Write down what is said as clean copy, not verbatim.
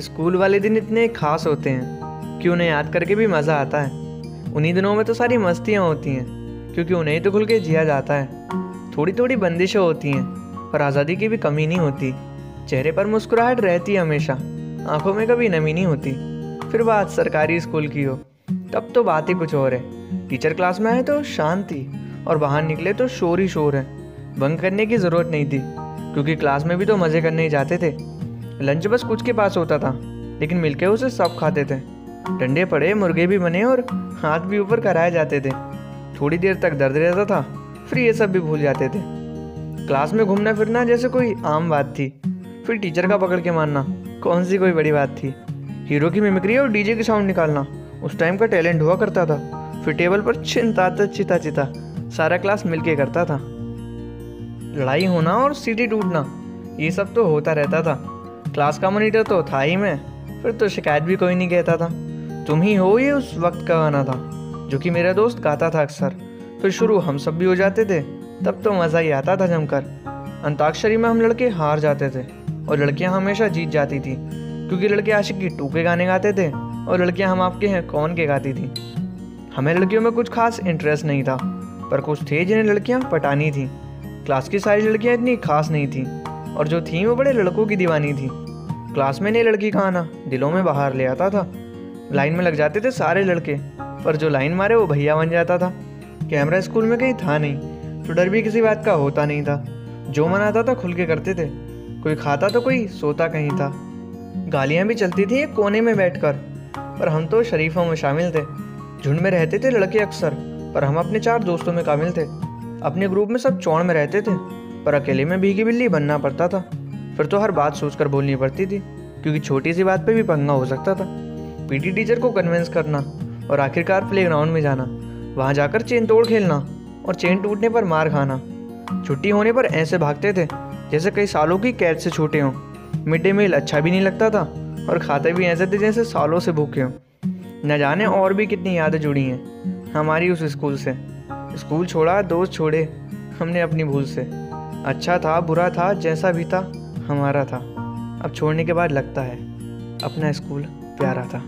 School वाले दिन इतने खास होते हैं कि उन्हें याद करके भी मज़ा आता है। उन्हीं दिनों में तो सारी मस्तियाँ होती हैं, क्योंकि उन्हें ही तो खुल के जिया जाता है। थोड़ी थोड़ी बंदिशें होती हैं, पर आज़ादी की भी कमी नहीं होती। चेहरे पर मुस्कुराहट रहती है हमेशा, आंखों में कभी नमी नहीं होती। फिर बात सरकारी स्कूल की हो, तब तो बात ही कुछ और है। टीचर क्लास में आए तो शांति, और बाहर निकले तो शोर ही शोर है। बंक करने की ज़रूरत नहीं थी, क्योंकि क्लास में भी तो मज़े करने ही जाते थे। लंच बस कुछ के पास होता था, लेकिन मिलके उसे सब खाते थे। डंडे पड़े, मुर्गे भी बने और हाथ भी ऊपर कराए जाते थे। थोड़ी देर तक दर्द रहता था, फिर ये सब भी भूल जाते थे। क्लास में घूमना फिरना जैसे कोई आम बात थी। फिर टीचर का पकड़ के मारना कौन सी कोई बड़ी बात थी। हीरो की मिमिक्री और डीजे की साउंड निकालना उस टाइम का टैलेंट हुआ करता था। फिर टेबल पर चिंता चिता चिता सारा क्लास मिलके करता था। लड़ाई होना और सीटी टूटना, ये सब तो होता रहता था। क्लास का मॉनिटर तो था ही मैं, फिर तो शिकायत भी कोई नहीं कहता था। तुम ही हो ये उस वक्त का गाना था, जो कि मेरा दोस्त गाता था अक्सर। फिर शुरू हम सब भी हो जाते थे, तब तो मज़ा ही आता था जमकर। अंताक्षरी में हम लड़के हार जाते थे और लड़कियां हमेशा जीत जाती थी, क्योंकि लड़के आशिकी 2 के गाने गाते थे और लड़कियां हम आपके हैं कौन के गाती थी। हमें लड़कियों में कुछ खास इंटरेस्ट नहीं था, पर कुछ थे जिन्हें लड़कियां पटानी थी। क्लास की सारी लड़कियां इतनी खास नहीं थी, और जो थीं वो बड़े लड़कों की दीवानी थी। क्लास में नई लड़की का आना दिलों में बाहर ले आता था। लाइन में लग जाते थे सारे लड़के, पर जो लाइन मारे वो भैया बन जाता था। कैमरा स्कूल में कहीं था नहीं, तो डर भी किसी बात का होता नहीं था। जो मन आता था खुल के करते थे। कोई खाता तो कोई सोता कहीं था। गालियाँ भी चलती थी एक कोने में बैठकर, पर हम तो शरीफों में शामिल थे। झुंड में रहते थे लड़के अक्सर, पर हम अपने 4 दोस्तों में कामिल थे। अपने ग्रुप में सब चौड़ में रहते थे, पर अकेले में भीगी बिल्ली बनना पड़ता था। फिर तो हर बात सोचकर बोलनी पड़ती थी, क्योंकि छोटी सी बात पे भी पंगा हो सकता था। पीटी टीचर को कन्विंस करना और आखिरकार प्लेग्राउंड में जाना, वहाँ जाकर चेन तोड़ खेलना और चेन टूटने पर मार खाना। छुट्टी होने पर ऐसे भागते थे जैसे कई सालों की कैद से छूटे हों। मिड डे मील अच्छा भी नहीं लगता था, और खाते भी ऐसे थे जैसे सालों से भूखे हों। न जाने और भी कितनी यादें जुड़ी हैं हमारी उस स्कूल से। स्कूल छोड़ा, दोस्त छोड़े हमने अपनी भूल से। अच्छा था बुरा था जैसा भी था हमारा था। अब छोड़ने के बाद लगता है अपना स्कूल प्यारा था।